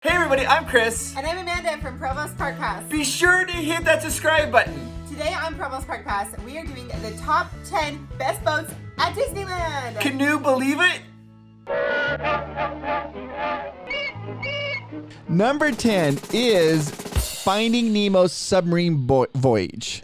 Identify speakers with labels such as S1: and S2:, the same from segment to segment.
S1: Hey everybody, I'm Chris.
S2: And I'm Amanda from Provost Park Pass.
S1: Be sure to hit that subscribe button.
S2: Today on Provost Park Pass, we are doing the top 10 best boats at Disneyland.
S1: Can you believe it?
S3: Number 10 is Finding Nemo's Submarine Voyage.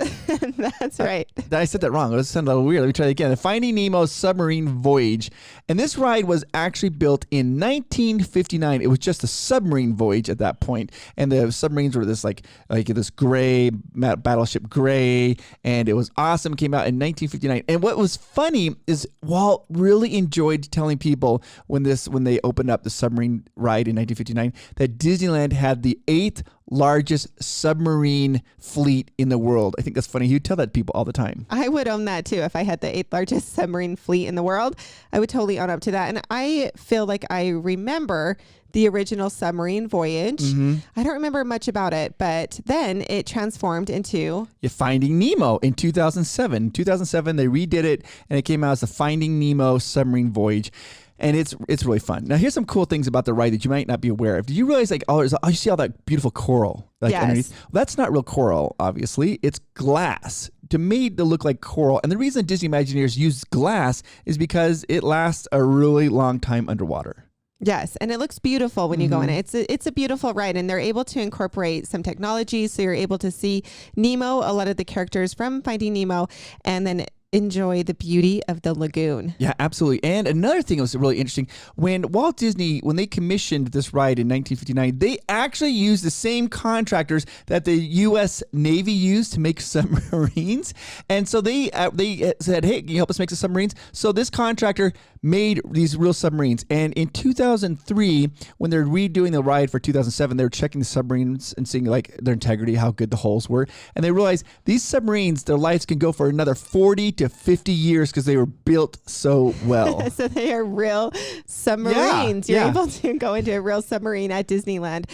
S2: That's right.
S3: I said that wrong. It sounded a little weird. Let me try it again. Finding Nemo's Submarine Voyage. And this ride was actually built in 1959. It was just a submarine voyage at that point. And the submarines were this like this gray, battleship gray. And it was awesome. It came out in 1959. And what was funny is Walt really enjoyed telling people when they opened up the submarine ride in 1959 that Disneyland had the 8th largest submarine fleet in the world. I think that's funny. He'd tell that to people all the time.
S2: I would own that too. If I had the 8th largest submarine fleet in the world, I would totally own up to that. And I feel like I remember the original submarine voyage. I don't remember much about it, but then it transformed into
S3: Finding Nemo in 2007. In 2007, they redid it, and it came out as the Finding Nemo Submarine Voyage. And it's really fun. Now, here's some cool things about the ride that you might not be aware of. Did you realize, you see all that beautiful coral underneath? Well, that's not real coral, obviously. It's glass made to look like coral. And the reason Disney Imagineers use glass is because it lasts a really long time underwater.
S2: Yes, and it looks beautiful when you go in it. It's a beautiful ride, and they're able to incorporate some technology, so you're able to see Nemo, a lot of the characters from Finding Nemo, and then enjoy the beauty of the lagoon.
S3: Yeah, absolutely. And another thing that was really interesting, when Walt Disney, when they commissioned this ride in 1959, they actually used the same contractors that the U.S. Navy used to make submarines. And so they said, hey, can you help us make some submarines? So this contractor made these real submarines. And in 2003, when they're redoing the ride for 2007, they were checking the submarines and seeing like their integrity, how good the hulls were. And they realized these submarines, their lives can go for another 40 to 50 years because they were built so well.
S2: So they are real submarines. You're able to go into a real submarine at Disneyland,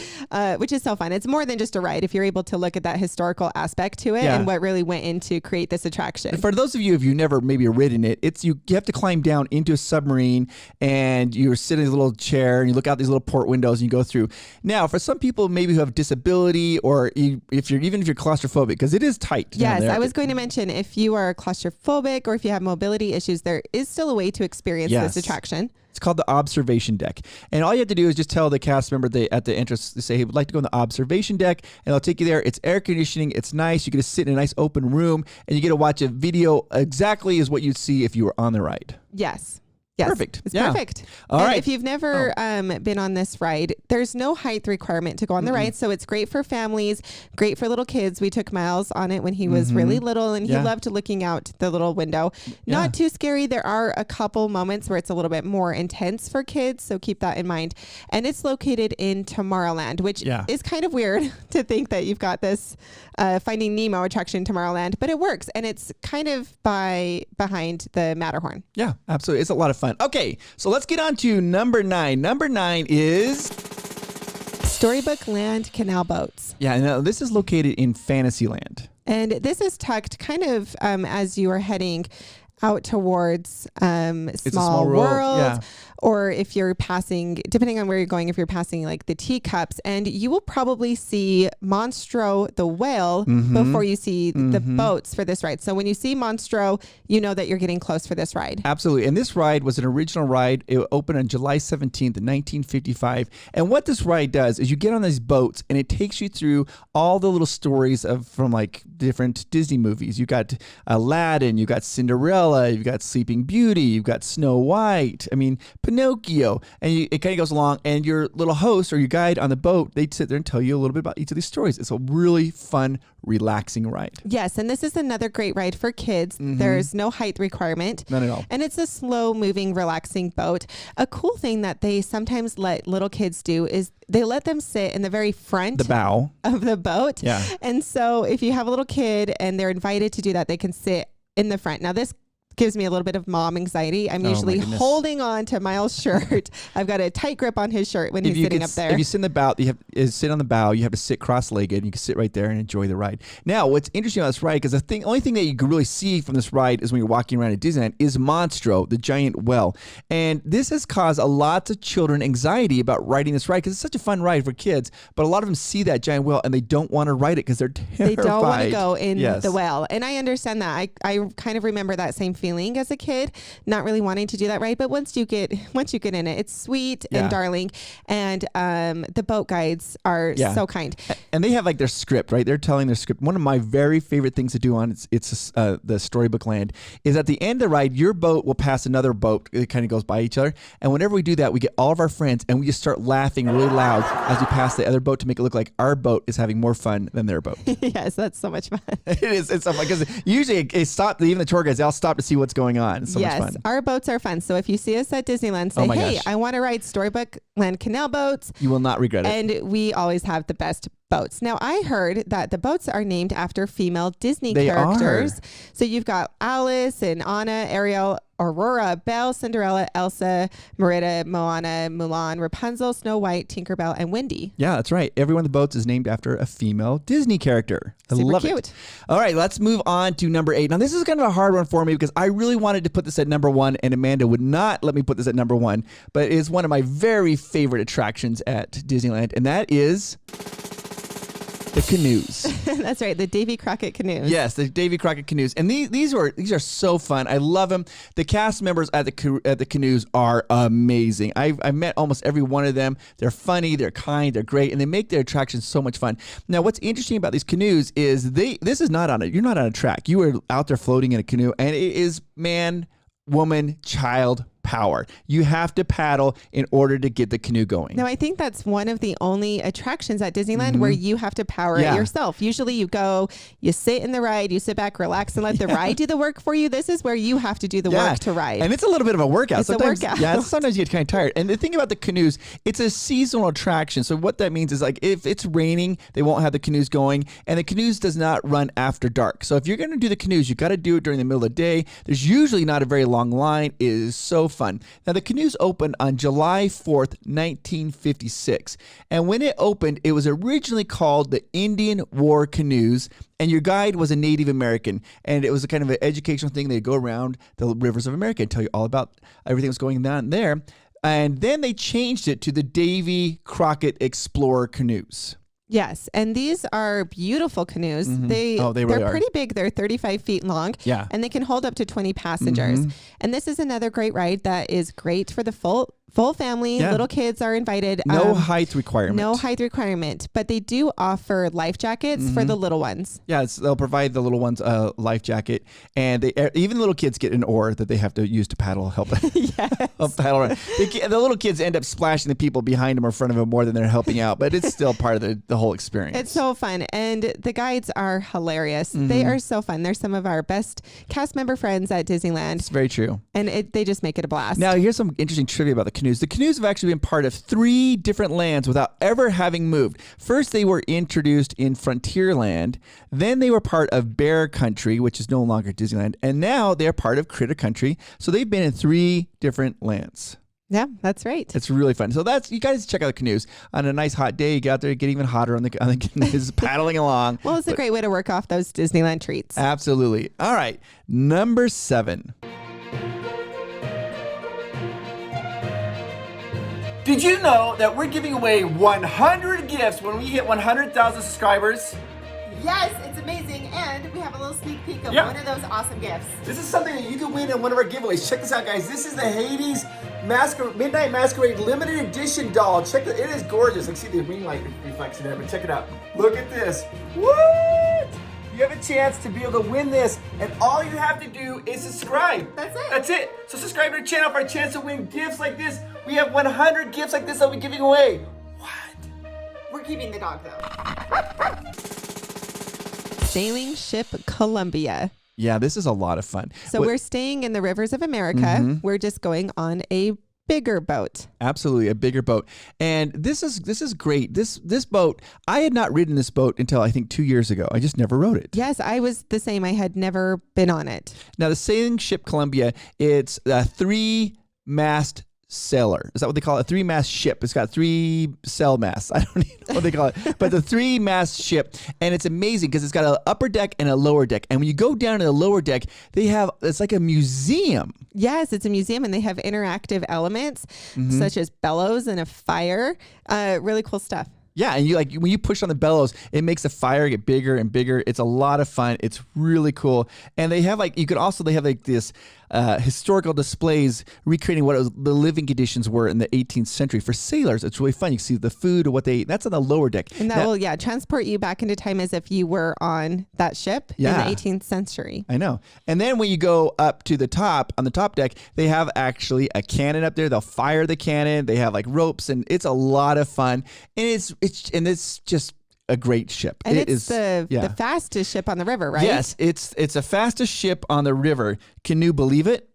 S2: which is so fun. It's more than just a ride if you're able to look at that historical aspect to it and what really went in to create this attraction.
S3: And for those of you, if you've never maybe ridden it, you have to climb down into a submarine and you're sitting in a little chair and you look out these little port windows and you go through. Now, for some people maybe who have disability or if you're claustrophobic, because it is tight.
S2: Yes, I was going to mention if you are claustrophobic or if you have mobility issues, there is still a way to experience this attraction.
S3: It's called the observation deck. And all you have to do is just tell the cast member at the entrance, they say, hey, we'd like to go on the observation deck, and they'll take you there. It's air conditioning. It's nice. You get to sit in a nice open room, and you get to watch a video exactly as what you'd see if you were on the ride.
S2: Yes. Yes.
S3: Perfect.
S2: It's perfect.
S3: All right.
S2: If you've never been on this ride, there's no height requirement to go on the ride. So it's great for families, great for little kids. We took Miles on it when he was really little, and he loved looking out the little window. Not too scary. There are a couple moments where it's a little bit more intense for kids, so keep that in mind. And it's located in Tomorrowland, which is kind of weird to think that you've got this Finding Nemo attraction in Tomorrowland, but it works, and it's kind of behind the Matterhorn.
S3: Yeah, absolutely. It's a lot of fun. Okay, so let's get on to number 9. Number 9 is
S2: Storybook Land Canal Boats.
S3: Yeah, now this is located in Fantasyland.
S2: And this is tucked kind of as you are heading out towards Small World, or if you're passing, depending on where you're going, if you're passing like the teacups, and you will probably see Monstro the whale before you see the boats for this ride. So when you see Monstro, you know that you're getting close for this ride.
S3: Absolutely. And this ride was an original ride. It opened on July 17th, 1955. And what this ride does is you get on these boats and it takes you through all the little stories from like different Disney movies. You got Aladdin, you got Cinderella, you've got Sleeping Beauty, you've got Snow White, Pinocchio, and it kind of goes along, and your little host or your guide on the boat, they sit there and tell you a little bit about each of these stories. It's a really fun, relaxing ride.
S2: Yes, and this is another great ride for kids. There's no height requirement.
S3: None at all.
S2: And it's a slow moving, relaxing boat. A cool thing that they sometimes let little kids do is they let them sit in the very front,
S3: the bow
S2: of the boat.
S3: Yeah.
S2: And so if you have a little kid and they're invited to do that, they can sit in the front. Now this gives me a little bit of mom anxiety. I'm
S3: Oh,
S2: usually
S3: my goodness.
S2: holding on to Miles' shirt. I've got a tight grip on his shirt when he's sitting up there.
S3: If you sit in the bow, sit on the bow. You have to sit cross-legged. You can sit right there and enjoy the ride. Now, what's interesting about this ride, because the only thing that you can really see from this ride is when you're walking around at Disneyland is Monstro, the giant well. And this has caused a lot of children anxiety about riding this ride because it's such a fun ride for kids. But a lot of them see that giant well and they don't want to ride it because they're terrified.
S2: They don't want to go in
S3: Yes.
S2: the well. And I understand that. I kind of remember that same feeling as a kid, not really wanting to do that ride. But once you get in it, it's sweet and darling. And the boat guides are so kind.
S3: And they have like their script, right? They're telling their script. One of my very favorite things to do on the Storybook Land is at the end of the ride, your boat will pass another boat. It kind of goes by each other. And whenever we do that, we get all of our friends and we just start laughing really loud as we pass the other boat to make it look like our boat is having more fun than their boat.
S2: Yes, that's so much fun.
S3: It is. It's so fun because usually it stops. Even the tour guides, they'll stop to see what's going on. It's so much fun.
S2: Our boats are fun. So if you see us at Disneyland, say, hey, I want to ride Storybook Land Canal boats.
S3: You will not regret it.
S2: And we always have the best boats. Now, I heard that the boats are named after female Disney characters. So you've got Alice and Anna, Ariel, Aurora, Belle, Cinderella, Elsa, Merida, Moana, Mulan, Rapunzel, Snow White, Tinkerbell, and Wendy.
S3: Yeah, that's right. Every one of the boats is named after a female Disney character. I
S2: Super
S3: love
S2: cute.
S3: it. All right, let's move on to number 8. Now, this is kind of a hard one for me because I really wanted to put this at number 1, and Amanda would not let me put this at number 1, but it is one of my very favorite attractions at Disneyland, and that is the canoes.
S2: That's right, the Davy Crockett canoes.
S3: Yes, the Davy Crockett canoes, and these are so fun. I love them. The cast members at the canoes are amazing. I've met almost every one of them. They're funny, they're kind, they're great, and they make their attractions so much fun. Now, what's interesting about these canoes is you're not on a track. You are out there floating in a canoe, and it is man, woman, child power. You have to paddle in order to get the canoe going.
S2: No, I think that's one of the only attractions at Disneyland where you have to power it yourself. Usually you go, you sit in the ride, you sit back, relax, and let the ride do the work for you. This is where you have to do the work to ride.
S3: And it's a little bit of a workout.
S2: It's
S3: sometimes,
S2: a workout.
S3: Yeah, sometimes you get kind of tired. And the thing about the canoes, it's a seasonal attraction. So what that means is like if it's raining, they won't have the canoes going. And the canoes does not run after dark. So if you're going to do the canoes, you got to do it during the middle of the day. There's usually not a very long line. It is so fun. Now, the canoes opened on July 4th, 1956. And when it opened, it was originally called the Indian War Canoes. And your guide was a Native American. And it was a kind of an educational thing. They'd go around the rivers of America and tell you all about everything that's going on there. And then they changed it to the Davy Crockett Explorer Canoes.
S2: Yes, and these are beautiful canoes. They're pretty big. They're 35 feet long.
S3: Yeah.
S2: And they can hold up to 20 passengers. And this is another great ride that is great for the full family.
S3: Yeah.
S2: Little kids are invited.
S3: No height requirement.
S2: No height requirement, but they do offer life jackets for the little ones.
S3: Yes, they'll provide the little ones a life jacket, and even little kids get an oar that they have to use to paddle. Help paddle around. The little kids end up splashing the people behind them or in front of them more than they're helping out, but it's still part of the whole experience.
S2: It's so fun, and the guides are hilarious. They are so fun. They're some of our best cast member friends at Disneyland.
S3: It's very true.
S2: And they just make it a blast.
S3: Now, here's some interesting trivia about the canoes. The canoes have actually been part of 3 different lands without ever having moved. First, they were introduced in Frontierland. Then they were part of Bear Country, which is no longer Disneyland. And now they're part of Critter Country. So they've been in 3 different lands.
S2: Yeah, that's right.
S3: It's really fun. So you guys check out the canoes. On a nice hot day, you get out there, get even hotter on the canoes, paddling along.
S2: Well, it's a great way to work off those Disneyland treats.
S3: Absolutely. All right, number 7.
S1: Did you know that we're giving away 100 gifts when we hit 100,000 subscribers?
S2: Yes, it's amazing. And we have a little sneak peek of
S1: Yeah.
S2: one of those awesome gifts.
S1: This is something that you can win in one of our giveaways. Check this out, guys. This is the Hades Midnight Masquerade limited edition doll. Check it. It is gorgeous. I see the ring light reflection there, but check it out. Look at this. What? You have a chance to be able to win this, and all you have to do is subscribe.
S2: That's it.
S1: That's it. So subscribe to our channel for a chance to win gifts like this. We have 100 gifts like this that we're giving away. What?
S2: We're keeping the dog, though. Sailing Ship Columbia.
S3: Yeah, this is a lot of fun.
S2: So we're staying in the rivers of America. We're just going on a bigger boat.
S3: Absolutely, a bigger boat. And this is great. This boat, I had not ridden this boat until I think 2 years ago. I just never rode it.
S2: Yes, I was the same. I had never been on it.
S3: Now, the sailing ship Columbia, it's a 3-mast sailor. Is that what they call it? A 3-mast ship. It's got 3 sail masts. I don't even know what they call it. But the 3-mast ship. And it's amazing because it's got an upper deck and a lower deck. And when you go down to the lower deck, it's like a museum.
S2: Yes, it's a museum, and they have interactive elements such as bellows and a fire. Really cool stuff.
S3: Yeah, and when you push on the bellows, it makes the fire get bigger and bigger. It's a lot of fun. It's really cool. And they have this historical displays recreating what the living conditions were in the 18th century for sailors. It's really fun. You can see the food or what they eat. That's on the lower deck.
S2: And that will transport you back into time as if you were on that ship in the 18th century.
S3: I know. And then when you go up to the top, on the top deck, they have actually a cannon up there. They'll fire the cannon. They have like ropes, and it's a lot of fun. And it's just a great ship.
S2: And it's the fastest ship on the river, right?
S3: Yes, it's the fastest ship on the river. Can you believe it?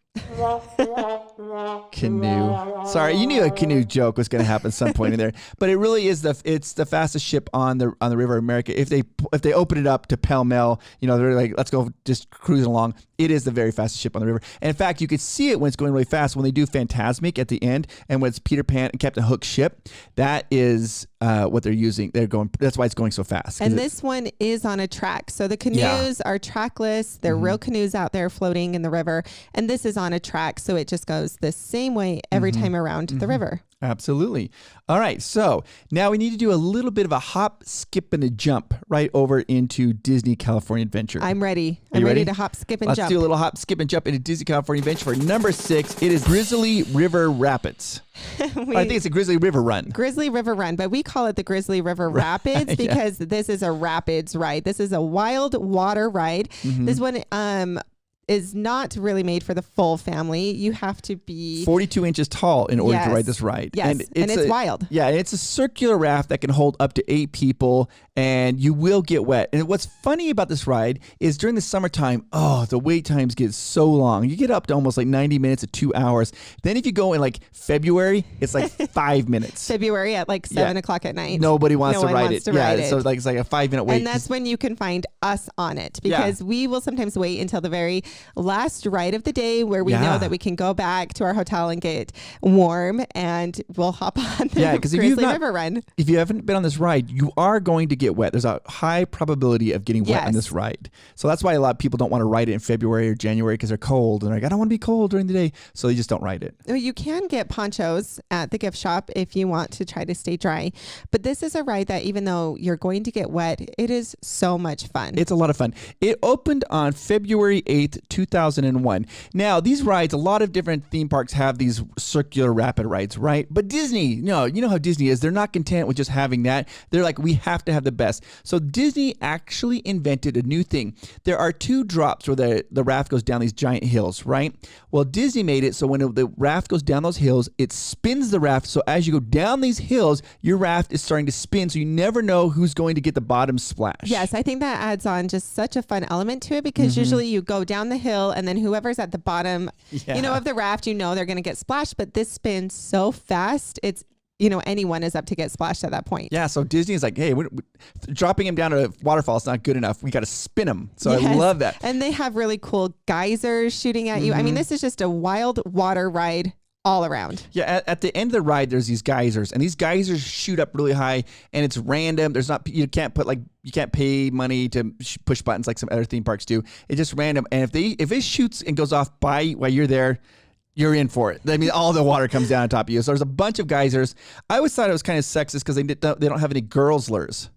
S3: Canoe. Sorry, you knew a canoe joke was going to happen at some point in there, but it really is it's the fastest ship on the river of America. If they open it up to Pell Mell, they're like, let's go just cruising along. It is the very fastest ship on the river. And in fact, you could see it when it's going really fast when they do Fantasmic at the end, and when it's Peter Pan and Captain Hook's ship. That is what they're using. That's why it's going so fast.
S2: And this one is on a track. So the canoes are trackless. They're real canoes out there floating in the river. And this is on a track. So it just goes the same way every time around the river.
S3: Absolutely. All right. So now we need to do a little bit of a hop, skip, and a jump right over into Disney California Adventure.
S2: I'm ready. I'm ready to hop, skip, and jump.
S3: Let's do a little hop, skip, and jump into Disney California Adventure for number 6. It is Grizzly River Rapids. I think it's a Grizzly River Run.
S2: Grizzly River Run, but we call it the Grizzly River Rapids because this is a rapids ride. This is a wild water ride. This one is not really made for the full family. You have to be
S3: 42 inches tall in order to ride this ride.
S2: Yes, and it's wild.
S3: Yeah, it's a circular raft that can hold up to 8 people, and you will get wet. And what's funny about this ride is during the summertime, the wait times get so long. You get up to almost like 90 minutes to 2 hours. Then if you go in like February, it's like 5 minutes.
S2: February at like 7 o'clock at night.
S3: Nobody wants to ride it. So it's like a 5-minute wait.
S2: And that's when you can find us on it, because we will sometimes wait until the very last ride of the day where we know that we can go back to our hotel and get warm, and we'll hop on the Grizzly River Run.
S3: If you haven't been on this ride, you are going to get wet. There's a high probability of getting wet on this ride. So that's why a lot of people don't want to ride it in February or January, because they're cold and they're like, I don't want to be cold during the day. So they just don't ride it.
S2: You can get ponchos at the gift shop if you want to try to stay dry. But this is a ride that even though you're going to get wet, it is so much fun.
S3: It's a lot of fun. It opened on February 8th, 2001. Now, these rides, a lot of different theme parks have these circular rapid rides, right? But Disney, you know how Disney is. They're not content with just having that. They're like, we have to have the best. So Disney actually invented a new thing. There are 2 drops where the raft goes down these giant hills, right? Well, Disney made it so when the raft goes down those hills, it spins the raft. So as you go down these hills, your raft is starting to spin. So you never know who's going to get the bottom splash.
S2: Yes, I think that adds on just such a fun element to it, because usually you go down the hill and then whoever's at the bottom, of the raft, they're going to get splashed. But this spins so fast, it's anyone is up to get splashed at that point.
S3: Yeah, so Disney is like, hey, dropping him down to a waterfall is not good enough. We got to spin him. So I love that.
S2: And they have really cool geysers shooting at you. I mean, this is just a wild water ride all around.
S3: Yeah, at the end of the ride, there's these geysers, and these geysers shoot up really high, and it's random. You can't pay money to push buttons like some other theme parks do. It's just random, and if it shoots and goes off by while you're there, you're in for it. I mean, all the water comes down on top of you. So there's a bunch of geysers. I always thought it was kind of sexist because they don't have any girls lures.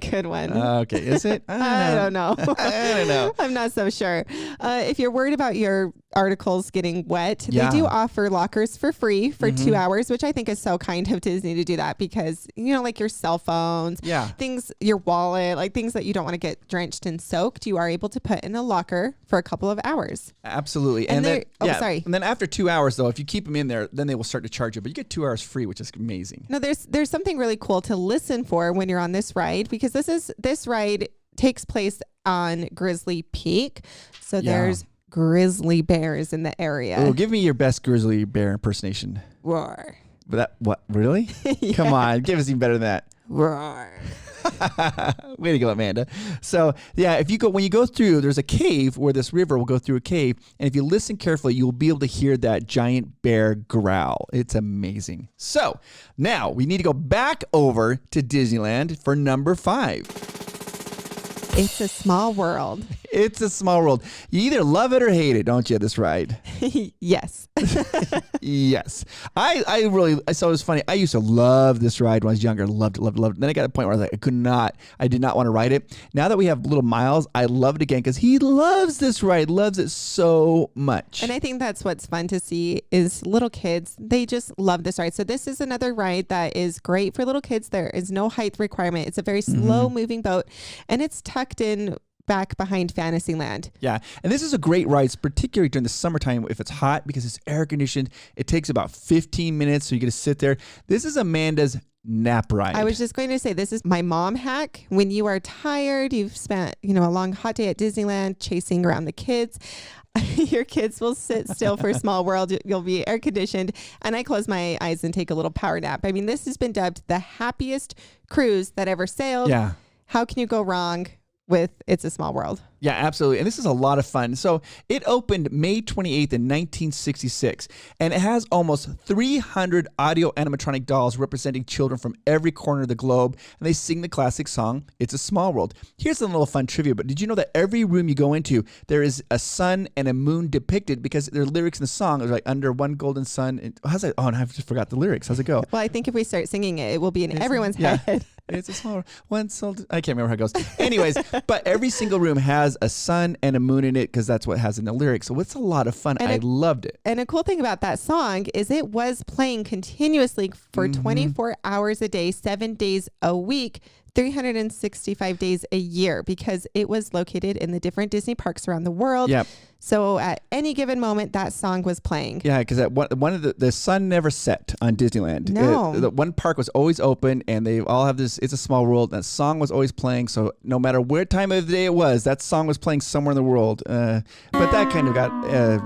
S2: Good one.
S3: Okay, is it?
S2: I don't know.
S3: I don't know.
S2: I'm not so sure. If you're worried about your articles getting wet, they do offer lockers for free for 2 hours, which I think is so kind of Disney to do that, because like your cell phones, things, your wallet, like things that you don't want to get drenched and soaked, you are able to put in a locker for a couple of hours.
S3: Absolutely. And then sorry. And then after 2 hours, though, if you keep them in there, then they will start to charge you. But you get 2 hours free, which is amazing.
S2: No, there's something really cool to listen for when you're on this ride, because this ride takes place on Grizzly Peak. So there's grizzly bears in the area.
S3: Oh, give me your best grizzly bear impersonation.
S2: Roar.
S3: What? Really?
S2: Yeah.
S3: Come on, give us even better than that.
S2: Roar.
S3: Way to go, Amanda. So yeah, when you go through, there's a cave where this river will go through a cave, and if you listen carefully, you'll be able to hear that giant bear growl. It's amazing. So now we need to go back over to Disneyland for number 5.
S2: It's a small world.
S3: It's a small world. You either love it or hate it, don't you, this ride?
S2: Yes.
S3: Yes. I really, so it was funny. I used to love this ride when I was younger. Loved it. Then I got to a point where I was like, I did not want to ride it. Now that we have little Miles, I love it again because he loves this ride, loves it so much.
S2: And I think that's what's fun to see is little kids. They just love this ride. So this is another ride that is great for little kids. There is no height requirement. It's a very slow moving boat, and it's tucked in back behind Fantasyland.
S3: Yeah, and this is a great ride, particularly during the summertime if it's hot because it's air conditioned. It takes about 15 minutes, so you get to sit there. This is Amanda's nap ride.
S2: I was just going to say, this is my mom hack. When you are tired, you've spent, a long hot day at Disneyland chasing around the kids. Your kids will sit still for Small World. You'll be air conditioned. And I close my eyes and take a little power nap. I mean, this has been dubbed the happiest cruise that ever sailed.
S3: Yeah.
S2: How can you go wrong with It's a Small World?
S3: Yeah, absolutely. And this is a lot of fun. So it opened May 28th in 1966, and it has almost 300 audio animatronic dolls representing children from every corner of the globe, and they sing the classic song, It's a Small World. Here's a little fun trivia, but did you know that every room you go into, there is a sun and a moon depicted because there are lyrics in the song. It's like under one golden sun. And, how's that? Oh, and I just forgot the lyrics. How's it go?
S2: Well, I think if we start singing it, it will be in everyone's head.
S3: It's a small one. I can't remember how it goes. Anyways, but every single room has a sun and a moon in it because that's what it has in the lyrics. So it's a lot of fun. I loved it.
S2: And a cool thing about that song is it was playing continuously for 24 hours a day, 7 days a week, 365 days a year, because it was located in the different Disney parks around the world.
S3: Yep.
S2: So at any given moment, that song was playing.
S3: Yeah, because one of the sun never set on Disneyland.
S2: No.
S3: The one park was always open, and they all have this It's a Small World. That song was always playing, so no matter what time of the day it was, that song was playing somewhere in the world. But that kind of got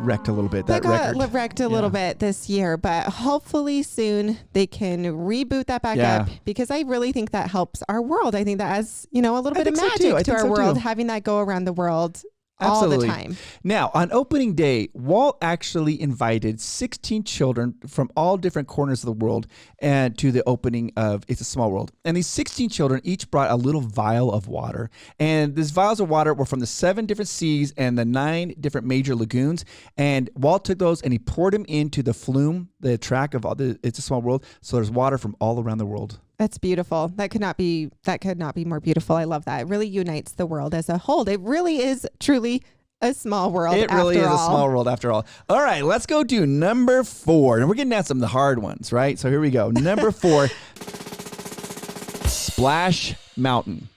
S3: wrecked a little bit, that record.
S2: Got wrecked a little bit this year, but hopefully soon they can reboot that back up, because I really think that helps our world. I think that adds, a little bit of magic to our world, having that go around the world.
S3: Absolutely.
S2: All the time.
S3: Now, on opening day, Walt actually invited 16 children from all different corners of the world and to the opening of It's a Small World. And these 16 children each brought a little vial of water. And these vials of water were from the 7 different seas and the 9 different major lagoons. And Walt took those and he poured them into the flume, the track of all the It's a Small World. So there's water from all around the world.
S2: That's beautiful. That could not be more beautiful. I love that. It really unites the world as a whole. It really is truly a small world.
S3: It really is a small world after all. All right, let's go to number 4. And we're getting at some of the hard ones, right? So here we go. Number 4, Splash Mountain.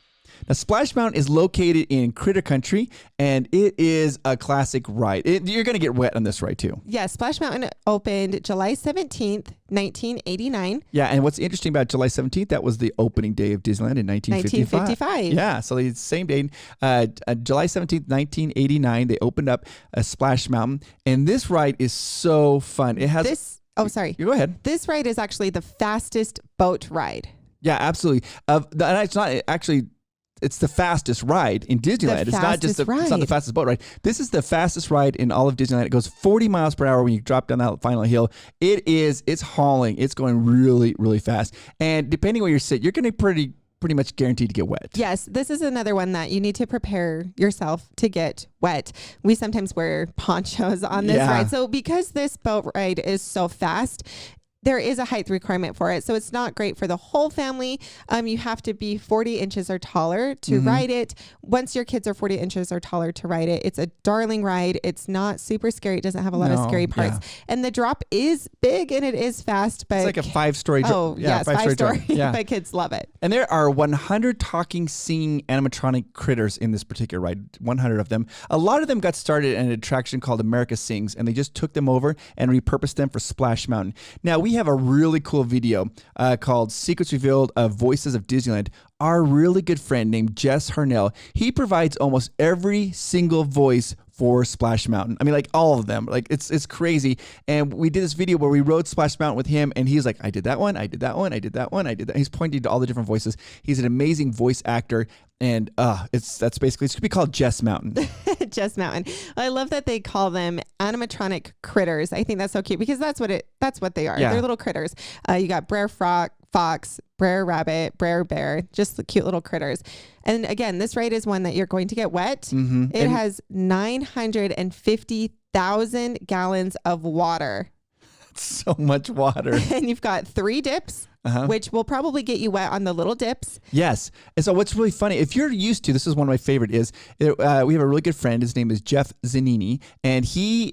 S3: Now, Splash Mountain is located in Critter Country, and it is a classic ride. You're going to get wet on this ride, too.
S2: Yeah, Splash Mountain opened July 17th, 1989.
S3: Yeah, and what's interesting about July 17th, that was the opening day of Disneyland in 1955. Yeah, so the same day, July 17th, 1989, they opened up a Splash Mountain, and this ride is so fun. It has...
S2: Oh, sorry.
S3: You go ahead.
S2: This ride is actually the fastest boat ride.
S3: Yeah, absolutely. And it's not actually... It's the fastest ride in Disneyland. It's not just it's not the fastest boat ride. This is the fastest ride in all of Disneyland. It goes 40 miles per hour when you drop down that final hill. It's hauling. It's going really, really fast. And depending where you sit, you're going to pretty much guaranteed to get wet.
S2: Yes, this is another one that you need to prepare yourself to get wet. We sometimes wear ponchos on this ride. So because this boat ride is so fast, there is a height requirement for it. So it's not great for the whole family. You have to be 40 inches or taller to ride it. Once your kids are 40 inches or taller to ride it, it's a darling ride. It's not super scary. It doesn't have a lot of scary parts. And the drop is big and it is fast. But
S3: it's like a 5-story drop.
S2: Oh, yeah, 5-story.
S3: Yeah.
S2: But kids love it.
S3: And there are 100 talking, singing animatronic critters in this particular ride, 100 of them. A lot of them got started at an attraction called America Sings, and they just took them over and repurposed them for Splash Mountain. Now, we have a really cool video called Secrets Revealed of Voices of Disneyland. Our really good friend named Jess Harnell, he provides almost every single voice for Splash Mountain. I mean, like all of them. Like it's crazy. And we did this video where we rode Splash Mountain with him, and he's like, I did that one, I did that one, I did that one, I did that. He's pointing to all the different voices. He's an amazing voice actor. And it's basically, it's gonna be called Jess Mountain.
S2: Jess Mountain. I love that they call them animatronic critters. I think that's so cute because that's what they are.
S3: Yeah.
S2: They're little critters. You got Brer Fox, Brer Rabbit, Brer Bear, just the cute little critters. And again, this ride is one that you're going to get wet.
S3: Mm-hmm.
S2: It has 950,000 gallons of water.
S3: So much water.
S2: And you've got 3 dips. Which will probably get you wet on the little dips.
S3: Yes. And so what's really funny, if you're used to, this is one of my favorite is, we have a really good friend. His name is Jeff Zanini, and he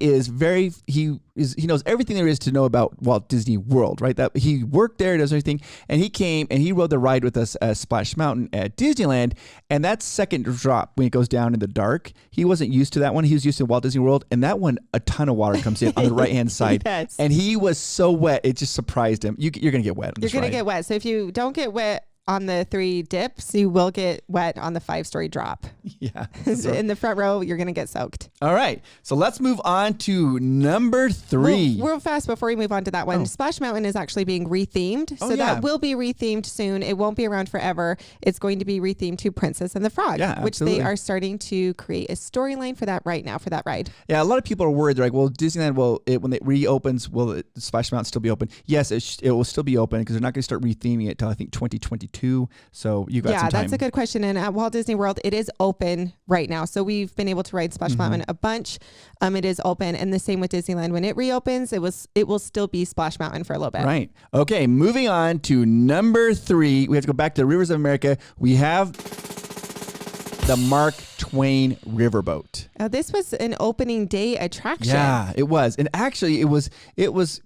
S3: knows everything there is to know about Walt Disney World, right? That he worked there, does everything. And he came and he rode the ride with us at Splash Mountain at Disneyland. And that second drop, when it goes down in the dark, he wasn't used to that one. He was used to Walt Disney World. And that one, a ton of water comes in on the right-hand side.
S2: Yes.
S3: And he was so wet, it just surprised him. You're going to get wet on this ride.
S2: You're going to get wet. So if you don't get wet on the 3 dips, you will get wet on the 5-story drop.
S3: Yeah.
S2: In the front row, you're going to get soaked.
S3: All right. So let's move on to number 3.
S2: Real fast before we move on to that one. Splash Mountain is actually being rethemed. So that will be rethemed soon. It won't be around forever. It's going to be rethemed to Princess and the Frog, which they are starting to create a storyline for that right now for that ride.
S3: Yeah, a lot of people are worried. They're like, well, Disneyland, when it reopens, will Splash Mountain still be open? Yes, it will still be open because they're not going to start retheming it until I think 2022. So you got some time.
S2: Yeah, that's a good question. And at Walt Disney World, it is open right now. So we've been able to ride Splash Mountain a bunch. It is open. And the same with Disneyland. When it reopens, it will still be Splash Mountain for a little bit.
S3: Right. Okay, moving on to number 3. We have to go back to the Rivers of America. We have the Mark Twain Riverboat.
S2: This was an opening day attraction.
S3: Yeah, it was. And actually, it was.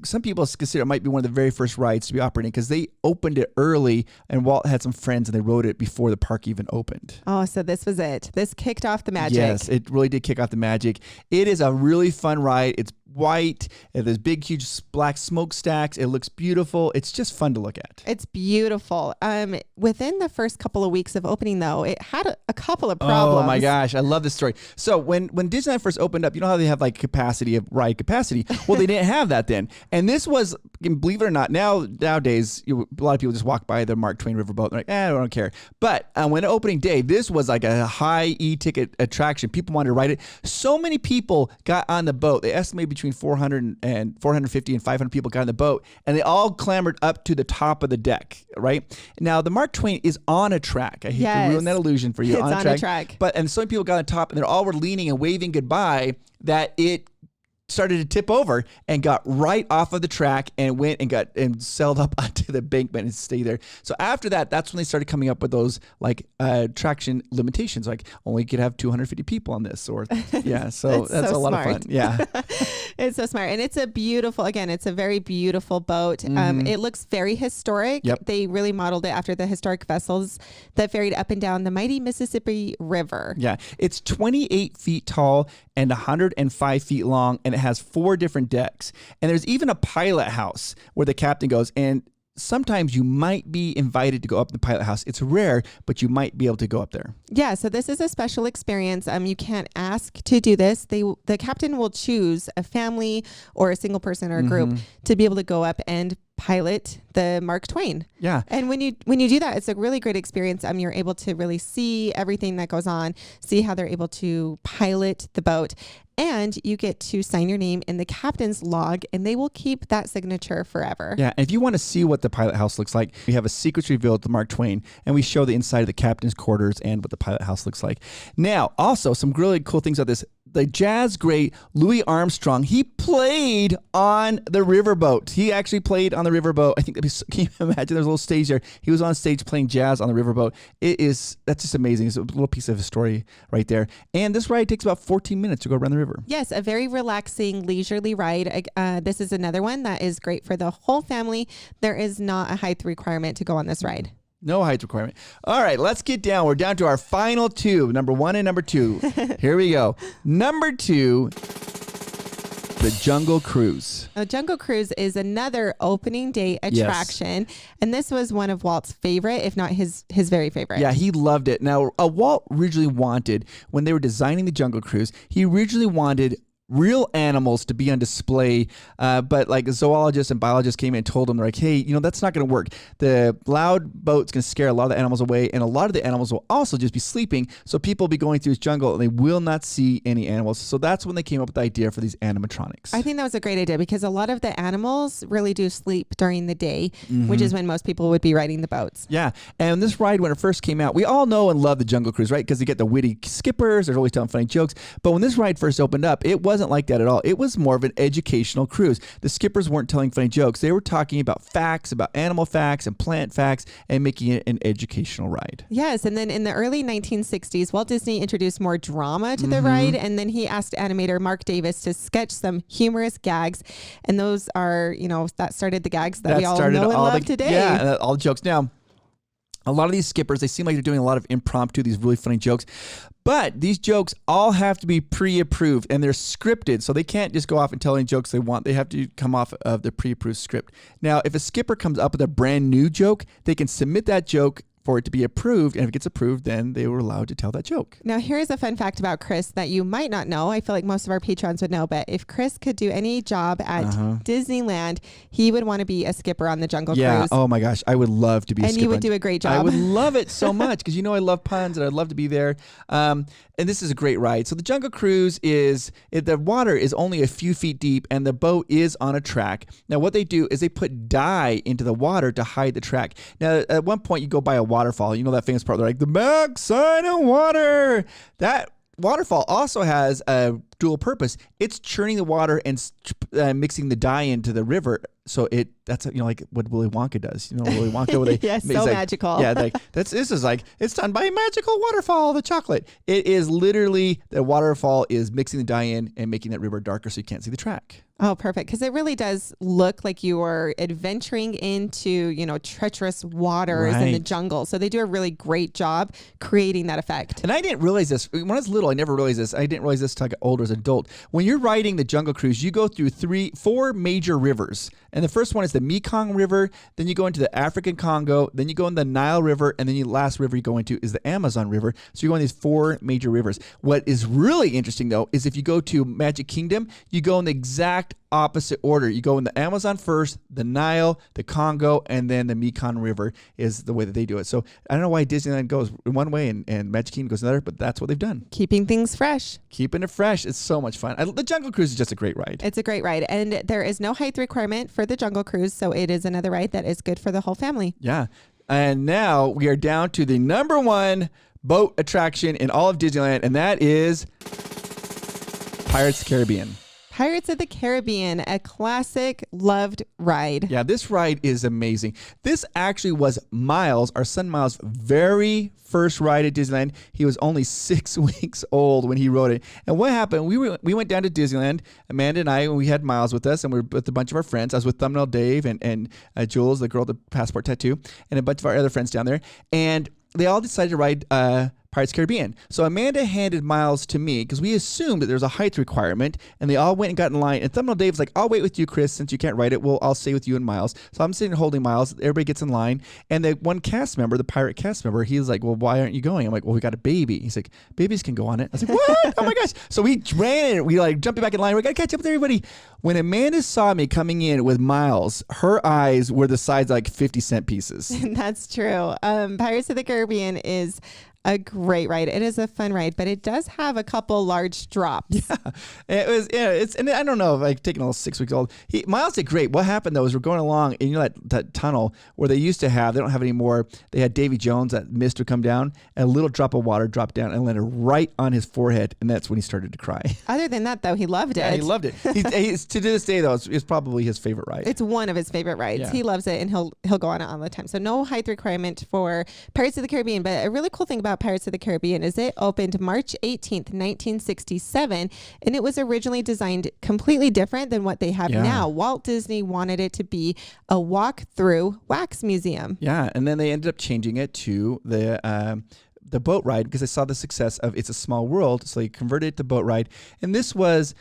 S3: Some people consider it might be one of the very first rides to be operating because they opened it early and Walt had some friends and they rode it before the park even opened.
S2: Oh, so this was it. This kicked off the magic.
S3: Yes, it really did kick off the magic. It is a really fun ride. It's white. There's big, huge black smokestacks. It looks beautiful. It's just fun to look at.
S2: It's beautiful. Within the first couple of weeks of opening, though, it had a couple of problems.
S3: Oh my gosh, I love this story. So when Disneyland first opened up, you know how they have like ride capacity? Well, they didn't have that then. And this was, believe it or not, nowadays, a lot of people just walk by the Mark Twain Riverboat and they're like, I don't care. But when opening day, this was like a high e-ticket attraction. People wanted to ride it. So many people got on the boat. They estimated between 450 and 500 people got on the boat, and they all clambered up to the top of the deck, right? Now, the Mark Twain is on a track. I hate to ruin that illusion for you.
S2: It's on a track.
S3: And so many people got on top, and they all were leaning and waving goodbye that it started to tip over and got right off of the track and went and sailed up onto the embankment and stayed there. So after that, that's when they started coming up with those like traction limitations, like only you could have 250 people on this, or yeah. So that's so a lot of fun. Yeah,
S2: it's so smart, and it's a very beautiful boat. It looks very historic.
S3: Yep.
S2: They really modeled it after the historic vessels that ferried up and down the mighty Mississippi River.
S3: Yeah, it's 28 feet tall and 105 feet long, and it has 4 different decks. And there's even a pilot house where the captain goes, and sometimes you might be invited to go up in the pilot house. It's rare, but you might be able to go up there.
S2: Yeah, so this is a special experience. You can't ask to do this. The captain will choose a family or a single person or a group to be able to go up and pilot the Mark Twain.
S3: Yeah.
S2: And when you do that, it's a really great experience. You're able to really see everything that goes on, see how they're able to pilot the boat. And you get to sign your name in the captain's log, and they will keep that signature forever.
S3: Yeah, and if you want to see what the pilot house looks like, we have a secrets revealed to Mark Twain, and we show the inside of the captain's quarters and what the pilot house looks like. Now, also, some really cool things about this. The jazz great Louis Armstrong, he played on the riverboat. He actually played on the riverboat. I think, can you imagine, there's a little stage there. He was on stage playing jazz on the riverboat. That's just amazing. It's a little piece of a story right there. And this ride takes about 14 minutes to go around the river.
S2: Yes, a very relaxing, leisurely ride. This is another one that is great for the whole family. There is not a height requirement to go on this ride.
S3: No height requirement. All right, let's get down. We're down to our final 2, number 1 and number 2. Here we go. Number 2 the Jungle Cruise.
S2: A Jungle Cruise is another opening day attraction, and this was one of Walt's favorite, if not his very favorite.
S3: Yeah, he loved it. Now, Walt originally wanted, when they were designing the Jungle Cruise, he originally wanted real animals to be on display, but like a zoologist and biologist came in and told him, like, hey, that's not going to work. The loud boat's going to scare a lot of the animals away, and a lot of the animals will also just be sleeping, so people will be going through this jungle and they will not see any animals. So that's when they came up with the idea for these animatronics.
S2: I think that was a great idea because a lot of the animals really do sleep during the day, which is when most people would be riding the boats.
S3: Yeah, and this ride, when it first came out, we all know and love the Jungle Cruise, right? Because they get the witty skippers, they're always telling funny jokes, but when this ride first opened up, it wasn't like that at all. It was more of an educational cruise. The skippers weren't telling funny jokes. They were talking about facts, about animal facts and plant facts, and making it an educational ride.
S2: Yes, and then in the early 1960s, Walt Disney introduced more drama to the ride, and then he asked animator Mark Davis to sketch some humorous gags, and those are, that started the gags that we all know and love today.
S3: Yeah, all the jokes. Now, a lot of these skippers, they seem like they're doing a lot of impromptu, these really funny jokes. But these jokes all have to be pre-approved, and they're scripted, so they can't just go off and tell any jokes they want. They have to come off of the pre-approved script. Now, if a skipper comes up with a brand new joke, they can submit that joke for it to be approved, and if it gets approved, then they were allowed to tell that joke.
S2: Now, here's a fun fact about Chris that you might not know. I feel like most of our patrons would know, but if Chris could do any job at Disneyland, he would want to be a skipper on the Jungle Cruise.
S3: Yeah, oh my gosh, I would love to be a skipper.
S2: And you would do a great job.
S3: I would love it so much because I love puns and I'd love to be there. And this is a great ride. So the Jungle Cruise the water is only a few feet deep and the boat is on a track. Now what they do is they put dye into the water to hide the track. Now at one point you go by a waterfall. That famous part, they're like, the backside of water. That waterfall also has a dual purpose. It's churning the water and mixing the dye into the river. So that's like what Willy Wonka does. Willy Wonka, where they
S2: yes, so magical.
S3: Yeah, this is like it's done by a magical waterfall. The chocolate. It is literally the waterfall is mixing the dye in and making that river darker, so you can't see the track.
S2: Oh, perfect. Because it really does look like you are adventuring into, treacherous waters in the jungle. So they do a really great job creating that effect.
S3: And I didn't realize this. When I was little, I never realized this. I didn't realize this until I got older as an adult. When you're riding the Jungle Cruise, you go through 4 major rivers. And the first one is the Mekong River. Then you go into the African Congo. Then you go in the Nile River. And then the last river you go into is the Amazon River. So you go in these 4 major rivers. What is really interesting, though, is if you go to Magic Kingdom, you go in the exact opposite order. You go in the Amazon first, the Nile, the Congo, and then the Mekong River is the way that they do it. So I don't know why Disneyland goes in one way and Magic Kingdom goes another, but that's what they've done.
S2: Keeping things fresh.
S3: Keeping it fresh. It's so much fun. The Jungle Cruise is just a great ride.
S2: It's a great ride. And there is no height requirement for the Jungle Cruise, so it is another ride that is good for the whole family.
S3: Yeah. And now we are down to the number 1 boat attraction in all of Disneyland, and that is Pirates of the Caribbean.
S2: Pirates of the Caribbean, a classic loved ride.
S3: Yeah, this ride is amazing. This actually was Miles, our son Miles' very first ride at Disneyland. He was only 6 weeks old when he rode it. And what happened, we went down to Disneyland, Amanda and I, when we had Miles with us, and we were with a bunch of our friends. I was with Thumbnail Dave and Jules, the girl with the passport tattoo, and a bunch of our other friends down there. And they all decided to ride Pirates of the Caribbean. So Amanda handed Miles to me because we assumed that there's a height requirement, and they all went and got in line. And Thumbnail Dave's like, I'll wait with you, Chris, since you can't ride it. I'll stay with you and Miles. So I'm sitting holding Miles. Everybody gets in line. And the one cast member, the pirate cast member, he's like, well, why aren't you going? I'm like, well, we got a baby. He's like, babies can go on it. I was like, what? Oh my gosh. So we ran it. We jumped back in line. We got to catch up with everybody. When Amanda saw me coming in with Miles, her eyes were the size of 50-cent pieces.
S2: That's true. Pirates of the Caribbean is a great ride. It is a fun ride, but it does have a couple large drops.
S3: Yeah, it was. Yeah, and I don't know if I've taken a little 6 weeks old. Miles did great. What happened though is we're going along, and that tunnel where they used to have, they don't have anymore. They had Davy Jones, that mist would come down, and a little drop of water dropped down and landed right on his forehead, and that's when he started to cry.
S2: Other than that, though, he loved it.
S3: Yeah, he loved it. To this day though, it's probably his favorite ride.
S2: It's one of his favorite rides. Yeah. He loves it, and he'll go on it all the time. So no height requirement for Pirates of the Caribbean. But a really cool thing about Pirates of the Caribbean is it opened March 18th, 1967, and it was originally designed completely different than what they have now. Walt Disney wanted it to be a walk-through wax museum.
S3: Yeah, and then they ended up changing it to the boat ride because they saw the success of It's a Small World, so they converted it to boat ride. And this was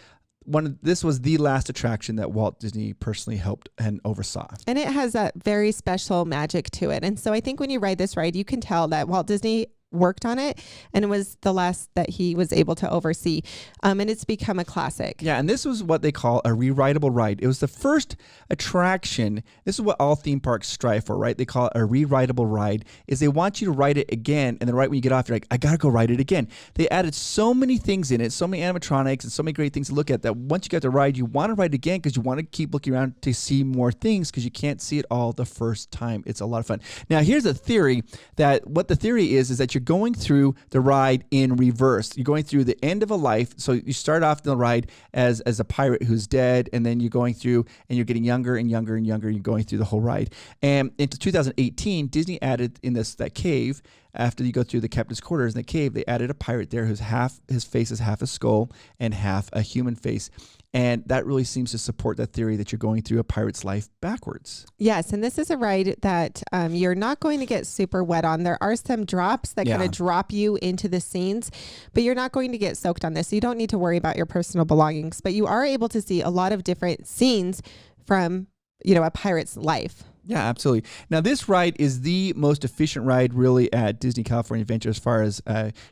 S3: this was the last attraction that Walt Disney personally helped and oversaw.
S2: And it has that very special magic to it. And so I think when you ride this ride, you can tell that Walt Disney worked on it, and it was the last that he was able to oversee. And it's become a classic.
S3: Yeah, and this was what they call a rewritable ride. It was the first attraction. This is what all theme parks strive for, right? They call it a rewritable ride, is they want you to ride it again, and then right when you get off, you're like, I gotta go ride it again. They added so many things in it, so many animatronics, and so many great things to look at, that once you get the ride, you want to ride it again because you want to keep looking around to see more things because you can't see it all the first time. It's a lot of fun. Now, here's a theory that what the theory is that you're going through the ride in reverse. You're going through the end of a life. So you start off the ride as a pirate who's dead, and then you're going through and you're getting younger and younger and younger. And you're going through the whole ride. And into 2018, Disney added in that cave, after you go through the captain's quarters in the cave, they added a pirate there whose his face is half a skull and half a human face. And that really seems to support that theory that you're going through a pirate's life backwards.
S2: Yes, and this is a ride that you're not going to get super wet on. There are some drops that kind of drop you into the scenes, but you're not going to get soaked on this. So you don't need to worry about your personal belongings, but you are able to see a lot of different scenes from, a pirate's life.
S3: Yeah, absolutely. Now, this ride is the most efficient ride really at Disney California Adventure as far as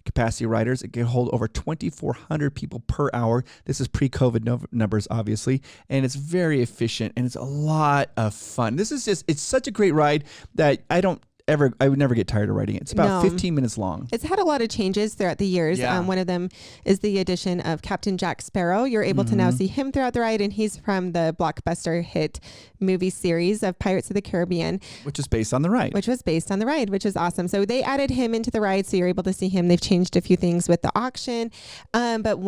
S3: capacity riders. It can hold over 2,400 people per hour. This is pre-COVID numbers, obviously, and it's very efficient, and it's a lot of fun. It's such a great ride that I would never get tired of riding it. It's about 15 minutes long.
S2: It's had a lot of changes throughout the years.
S3: Yeah.
S2: One of them is the addition of Captain Jack Sparrow. You're able to now see him throughout the ride, and he's from the blockbuster hit movie series of Pirates of the Caribbean.
S3: Which is based on the ride.
S2: Which was based on the ride, which is awesome. So they added him into the ride, so you're able to see him. They've changed a few things with the auction. But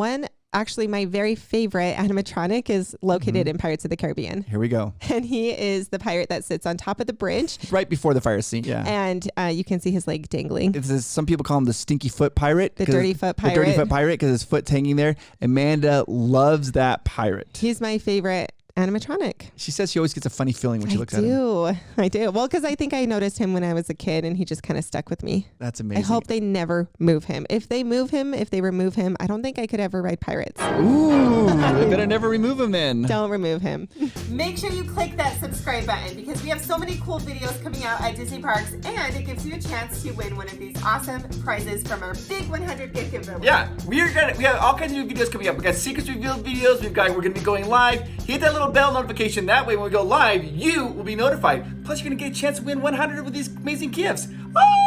S2: actually, my very favorite animatronic is located in Pirates of the Caribbean.
S3: Here we go.
S2: And he is the pirate that sits on top of the bridge.
S3: Right before the fire scene, yeah.
S2: And you can see his leg dangling.
S3: Some people call him the stinky foot pirate.
S2: The dirty foot pirate.
S3: The dirty foot pirate because his foot's hanging there. Amanda loves that pirate.
S2: He's my favorite animatronic.
S3: She says she always gets a funny feeling when she looks at him.
S2: I do. Well, because I think I noticed him when I was a kid, and he just kind of stuck with me.
S3: That's amazing.
S2: I hope they never move him. If they remove him, I don't think I could ever ride pirates.
S3: Ooh, they better never remove him then.
S2: Don't remove him.
S4: Make sure you click that subscribe button because we have so many cool videos coming out at Disney Parks, and it gives you a chance to win one of these awesome prizes from our big 100 gift giveaway.
S1: Yeah, we have all kinds of new videos coming up. We got secrets revealed videos. We're going to be going live. Hit that little bell notification. That way, when we go live, you will be notified. Plus, you're going to get a chance to win 100 of these amazing gifts. Oh!